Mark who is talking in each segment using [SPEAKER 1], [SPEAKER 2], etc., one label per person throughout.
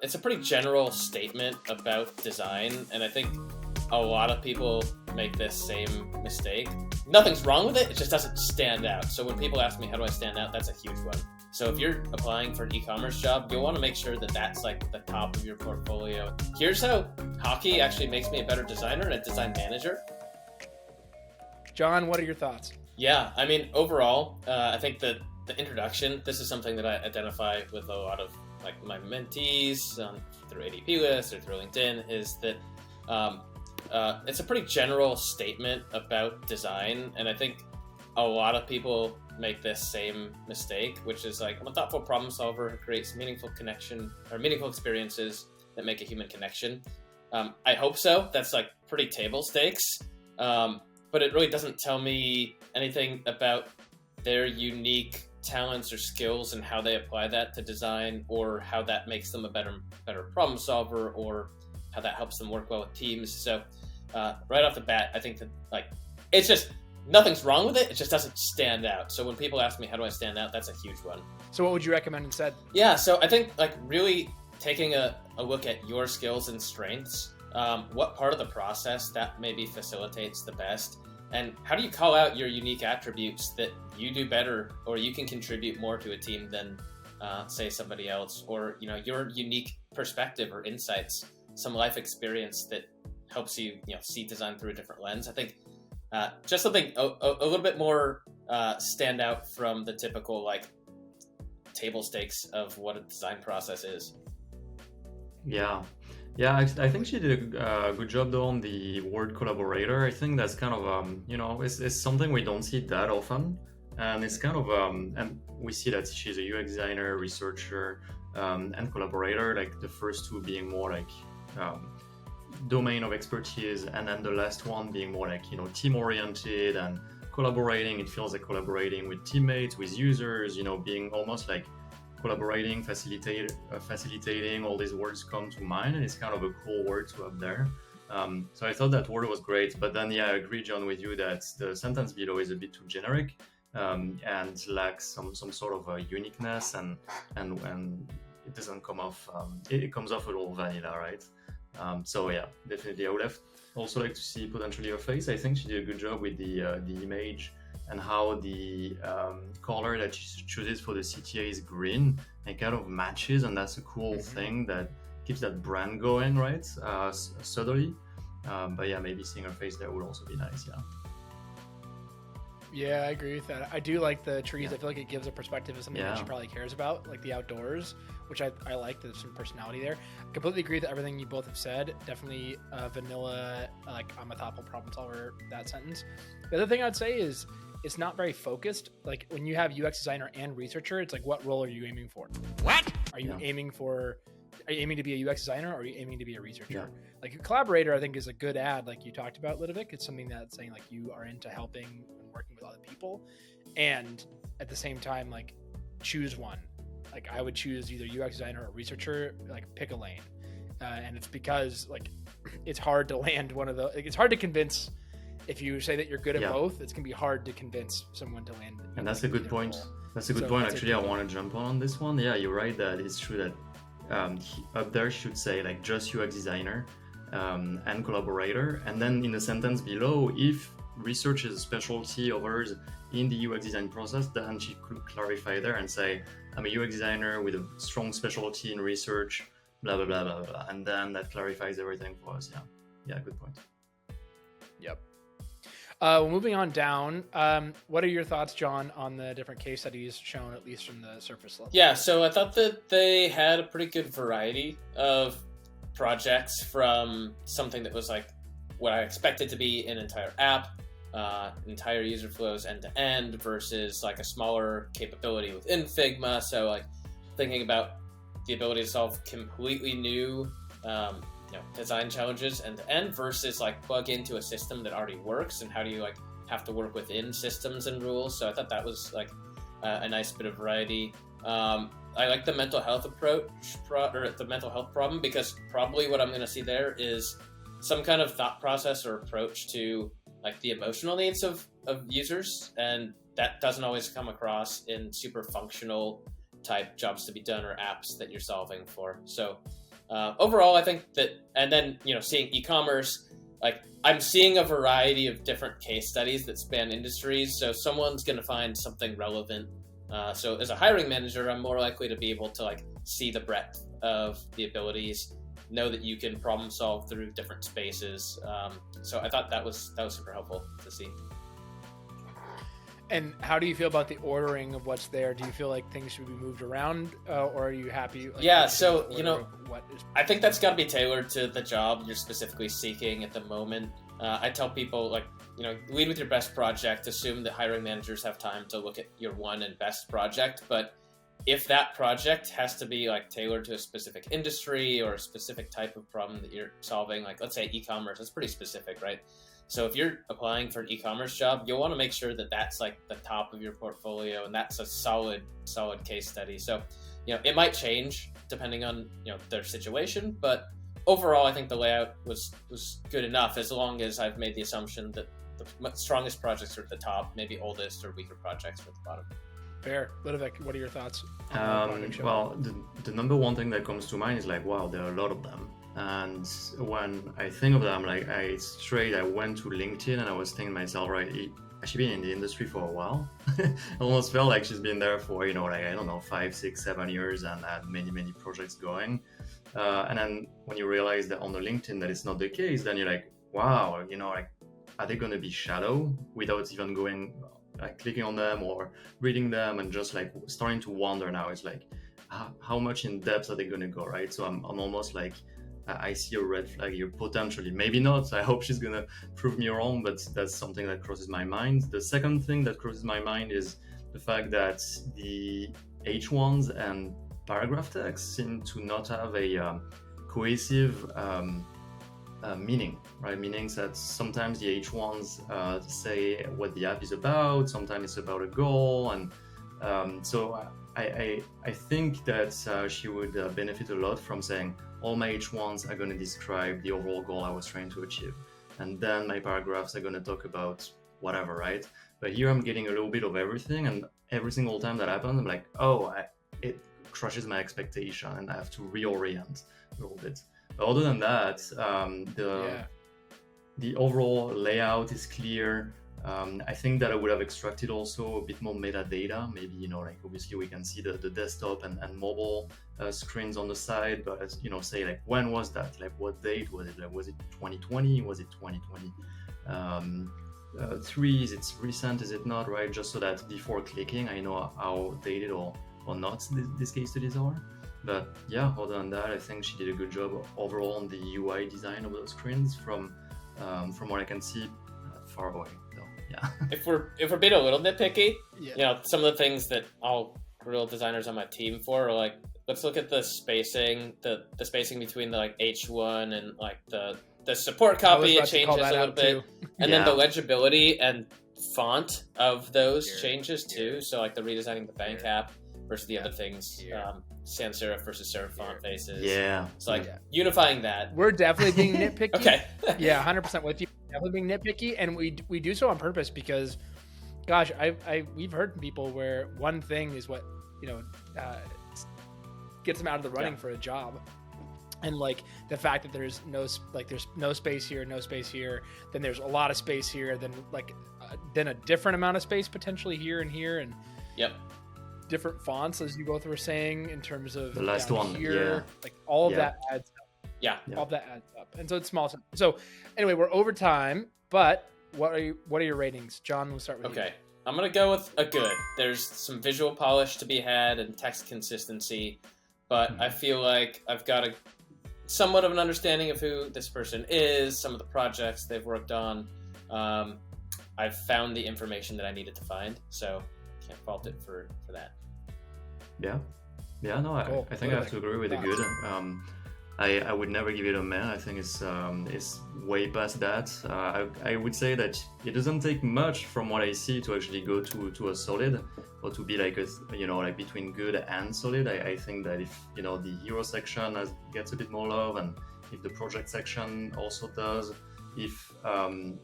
[SPEAKER 1] it's a pretty general statement about design, and I think a lot of people make this same mistake. Nothing's wrong with it, it just doesn't stand out. So when people ask me, how do I stand out, that's a huge one. So if you're applying for an e-commerce job, you'll want to make sure that that's like the top of your portfolio. Here's how hockey actually makes me a better designer and a design manager.
[SPEAKER 2] John, what are your thoughts?
[SPEAKER 1] Yeah, I mean, overall, I think that the introduction, this is something that I identify with a lot of like my mentees through ADP List or through LinkedIn, is that it's a pretty general statement about design, and I think a lot of people make this same mistake, which is like, I'm a thoughtful problem solver who creates meaningful connection or meaningful experiences that make a human connection. I hope so. That's like pretty table stakes, but it really doesn't tell me anything about their unique talents or skills and how they apply that to design, or how that makes them a better problem solver, or how that helps them work well with teams. So right off the bat, I think that like it's just nothing's wrong with it. It just doesn't stand out. So when people ask me, how do I stand out? That's a huge one.
[SPEAKER 2] So what would you recommend instead?
[SPEAKER 1] Yeah, so I think like really taking a look at your skills and strengths, what part of the process that maybe facilitates the best, and how do you call out your unique attributes that you do better, or you can contribute more to a team than say somebody else, or your unique perspective or insights, some life experience that helps you see design through a different lens. I think just something a little bit more stand out from the typical like table stakes of what a design process is.
[SPEAKER 3] Yeah, I think she did a good job though on the word collaborator. I think that's kind of it's something we don't see that often, and it's kind of and we see that she's a UX designer, researcher, and collaborator, like the first two being more like domain of expertise, and then the last one being more like team oriented and collaborating. It feels like collaborating with teammates, with users, being almost like collaborating, facilitating. All these words come to mind, and it's kind of a cool word to have there. So I thought that word was great, but then I agree, John, with you that the sentence below is a bit too generic and lacks some sort of uniqueness, and it doesn't come off. It comes off a little vanilla, right? So yeah, definitely. I would have also like to see potentially her face. I think she did a good job with the image and how the color that she chooses for the CTA is green and kind of matches, and that's a cool thing that keeps that brand going, right? Subtly. But yeah, maybe seeing her face there would also be nice.
[SPEAKER 2] Yeah, I agree with that. I do like the trees. I feel like it gives a perspective of something that she probably cares about, like the outdoors, which I like. There's some personality there. I completely agree with everything you both have said. Definitely vanilla, like I'm a thoughtful problem solver, that sentence. The other thing I'd say is it's not very focused. Like when you have UX designer and researcher, it's like, what role are you aiming for?
[SPEAKER 4] What?
[SPEAKER 2] Are you aiming to be a UX designer, or are you aiming to be a researcher? Like a collaborator, I think, is a good ad, like you talked about, Ludovic. It's something that's saying like you are into helping and working with other people, and at the same time, like choose one. Like I would choose either UX designer or researcher. Like pick a lane, and it's because like it's hard to land one of the. Like, it's hard to convince. If you say that you're good at both, it's gonna be hard to convince someone to land.
[SPEAKER 3] And that's a good point.
[SPEAKER 2] Role.
[SPEAKER 3] That's a good point. Actually, I want to jump on this one. Yeah, you're right that it's true that up there should say like just UX designer and collaborator, and then in the sentence below, if research is a specialty of hers in the UX design process, then she could clarify there and say, I'm a UX designer with a strong specialty in research, blah blah blah blah blah, and then that clarifies everything for us. Yeah, good point.
[SPEAKER 2] Yep. Well, moving on down, what are your thoughts, John, on the different case studies shown, at least from the surface level?
[SPEAKER 1] Yeah, so I thought that they had a pretty good variety of projects, from something that was like what I expected to be an entire app, entire user flows end to end, versus like a smaller capability within Figma. So like thinking about the ability to solve completely new design challenges end to end, versus like plug into a system that already works, and how do you like have to work within systems and rules. So I thought that was like a nice bit of variety. I like the mental health approach or the mental health problem, because probably what I'm going to see there is some kind of thought process or approach to like the emotional needs of users, and that doesn't always come across in super functional type jobs to be done or apps that you're solving for. So Overall, I think that, and then, seeing e-commerce, like I'm seeing a variety of different case studies that span industries. So someone's going to find something relevant. So as a hiring manager, I'm more likely to be able to like see the breadth of the abilities, know that you can problem solve through different spaces. So I thought that was super helpful to see.
[SPEAKER 2] And how do you feel about the ordering of what's there? Do you feel like things should be moved around, or are you happy? Like,
[SPEAKER 1] yeah, so
[SPEAKER 2] what is...
[SPEAKER 1] I think that's got to be tailored to the job you're specifically seeking at the moment. I tell people, like, lead with your best project. Assume that hiring managers have time to look at your one and best project. But if that project has to be like tailored to a specific industry or a specific type of problem that you're solving, like let's say e-commerce, that's pretty specific, right? So if you're applying for an e-commerce job, you'll want to make sure that that's like the top of your portfolio and that's a solid case study. So, it might change depending on, their situation, but overall, I think the layout was good enough as long as I've made the assumption that the strongest projects are at the top, maybe oldest or weaker projects are at the bottom.
[SPEAKER 2] Fair. Ludovic, what are your thoughts?
[SPEAKER 3] Well, the number one thing that comes to mind is like, wow, there are a lot of them. And when I think of them, like I went to LinkedIn and I was thinking to myself, right, has she been in the industry for a while? I almost felt like she's been there for, I don't know, 5, 6, 7 years and had many, many projects going. And then when you realize that on the LinkedIn that it's not the case, then you're like, wow, like, are they going to be shadow without even going, like clicking on them or reading them and just like starting to wonder now? It's like, how much in depth are they going to go, right? So I'm almost like, I see a red flag here potentially. Maybe not. I hope she's going to prove me wrong, but that's something that crosses my mind. The second thing that crosses my mind is the fact that the H1s and paragraph text seem to not have a cohesive meaning, right? Meaning that sometimes the H1s say what the app is about, sometimes it's about a goal. And so I think that she would benefit a lot from saying, all my H1s are going to describe the overall goal I was trying to achieve. And then my paragraphs are going to talk about whatever, right? But here I'm getting a little bit of everything. And every single time that happens, I'm like, it crushes my expectation and I have to reorient a little bit. But other than that, the overall layout is clear. I think that I would have extracted also a bit more metadata. Maybe, like obviously we can see the desktop and mobile screens on the side, but say like, when was that? Like what date was it? Like, was it 2020? Was it 2023? Is it recent? Is it not, right? Just so that before clicking, I know how dated or not these case studies are. But yeah, other than that, I think she did a good job overall on the UI design of those screens from what I can see far away. Yeah.
[SPEAKER 1] If we're being a little nitpicky, some of the things that I'll grill designers on my team for are like, let's look at the spacing, the spacing between the like H1 and like the support copy. It changes a little bit, and then the legibility and font of those changes too. So like the redesigning the bank app versus the other things, sans serif versus serif font faces.
[SPEAKER 3] Yeah.
[SPEAKER 1] So like unifying that.
[SPEAKER 2] We're definitely being nitpicky.
[SPEAKER 1] Okay.
[SPEAKER 2] Yeah, 100% with you. Definitely being nitpicky, and we do so on purpose because, gosh, we've heard from people where one thing is what gets them out of the running for a job, and like the fact that there's no space here, then there's a lot of space here, then a different amount of space potentially here and here, and different fonts as you both were saying in terms of
[SPEAKER 3] the last one
[SPEAKER 2] here, like all of that adds up. All of that adds up, and so it's small. So anyway, we're over time, but what are your ratings? John, we'll start with you.
[SPEAKER 1] Okay, I'm gonna go with a good. There's some visual polish to be had and text consistency, but I feel like I've got a somewhat of an understanding of who this person is, some of the projects they've worked on. I've found the information that I needed to find, so can't fault it for that.
[SPEAKER 3] No, cool. I think I have to agree with the good. I would never give it a man. I think it's way past that. I would say that it doesn't take much from what I see to actually go to a solid, or to be like like between good and solid. I think that if the hero section gets a bit more love, and if the project section also does, if I'm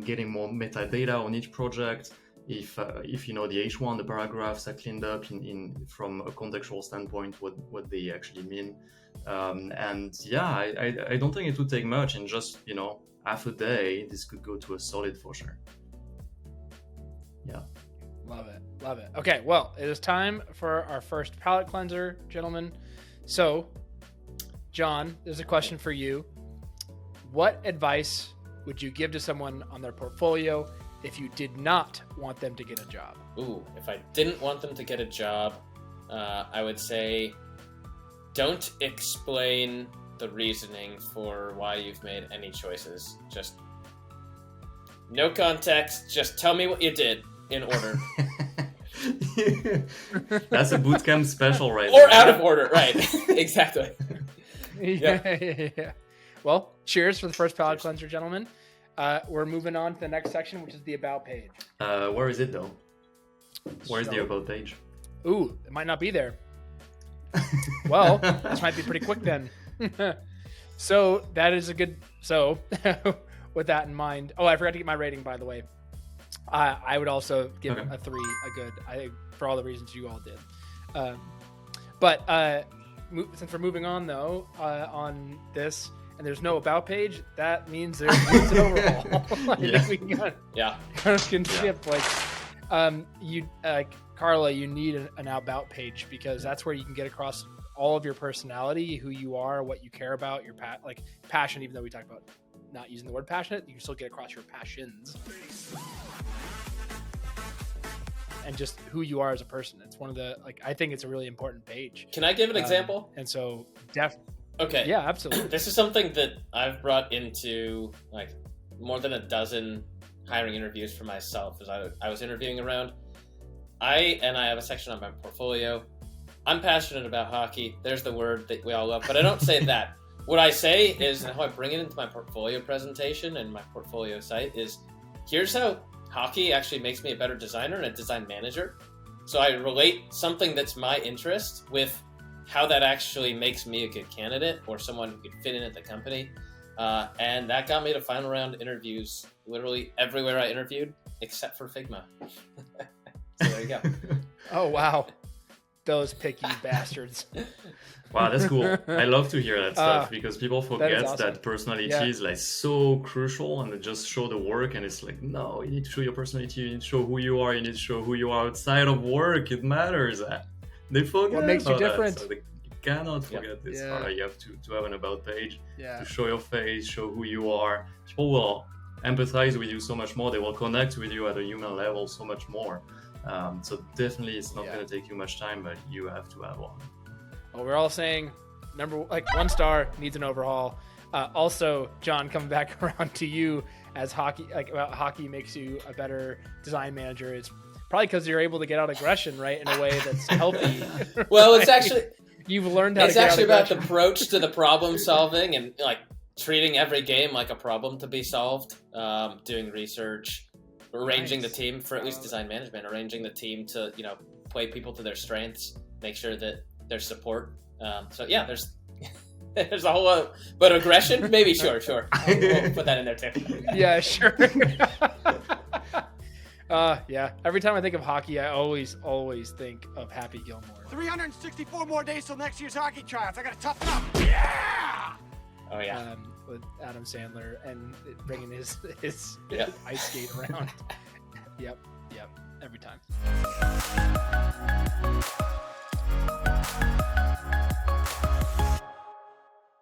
[SPEAKER 3] getting more metadata on each project, if you know the H1, the paragraphs are cleaned up in from a contextual standpoint, what they actually mean. And yeah, I don't think it would take much, and just, you know, half a day, this could go to a solid for sure. Yeah.
[SPEAKER 2] Love it. Love it. Okay, well, it is time for our first palate cleanser, gentlemen. So, Jon, there's a question for you. What advice would you give to someone on their portfolio if you did not want them to get a job?
[SPEAKER 1] Ooh, if I didn't want them to get a job, I would say don't explain the reasoning for why you've made any choices. Just no context. Just tell me what you did in order.
[SPEAKER 3] That's a bootcamp special, right?
[SPEAKER 1] Or out of order, right? Exactly.
[SPEAKER 2] Yeah. Well, cheers for the first palate cleanser, gentlemen. We're moving on to the next section, which is the about page.
[SPEAKER 3] Where is it though? Where's the about page?
[SPEAKER 2] Ooh, it might not be there. Well, this might be pretty quick then. So that is a good. So with that in mind, oh, I forgot to get my rating, by the way. I would also give a 3 a good. I think for all the reasons you all did. But since we're moving on though, on this, and there's no about page, that means there's an overhaul. I think we can skip Carla, you need an about page, because that's where you can get across all of your personality, who you are, what you care about, your passion. Even though we talked about not using the word passionate, you can still get across your passions and just who you are as a person. It's one of the I think it's a really important page.
[SPEAKER 1] Can I give an example?
[SPEAKER 2] And so
[SPEAKER 1] okay,
[SPEAKER 2] yeah, absolutely.
[SPEAKER 1] This is something that I've brought into more than a dozen hiring interviews for myself as I was interviewing around. I have a section on my portfolio. I'm passionate about hockey. There's the word that we all love, but I don't say that. What I say is, and how I bring it into my portfolio presentation and my portfolio site is, here's how hockey actually makes me a better designer and a design manager. So I relate something that's my interest with how that actually makes me a good candidate or someone who could fit in at the company. And that got me to final round interviews literally everywhere I interviewed, except for Figma. So there you go.
[SPEAKER 2] Oh, wow. Those picky bastards.
[SPEAKER 3] Wow, that's cool. I love to hear that stuff, because people forget
[SPEAKER 2] awesome.
[SPEAKER 3] that personality is so crucial, and they just show the work, and it's no, you need to show your personality, you need to show who you are, you need to show who you are outside of work. It matters. They forget
[SPEAKER 2] what makes you different.
[SPEAKER 3] That. So you cannot forget this. You have to have an about page to show your face, show who you are. People will empathize with you so much more. They will connect with you at a human level so much more. So definitely, it's not going to take you much time, but you have to have one.
[SPEAKER 2] Well, we're all saying 1 star needs an overhaul. Also, Jon, coming back around to you as hockey, about hockey makes you a better design manager. It's probably because you're able to get out aggression, right, in a way that's healthy.
[SPEAKER 1] Well, it's actually
[SPEAKER 2] you've learned how.
[SPEAKER 1] It's actually about the approach to the problem solving and treating every game like a problem to be solved. Doing research, arranging the team for at least design management, arranging the team to play people to their strengths, make sure that there's support. So yeah, there's a whole lot, but aggression, maybe sure. We'll put that in there too.
[SPEAKER 2] Yeah, sure. Yeah. Every time I think of hockey, I always think of Happy Gilmore.
[SPEAKER 4] 364 more days till next year's hockey tryouts. I gotta toughen up. Yeah.
[SPEAKER 1] Oh yeah.
[SPEAKER 2] With Adam Sandler and bringing his ice skate around. Yep. Every time.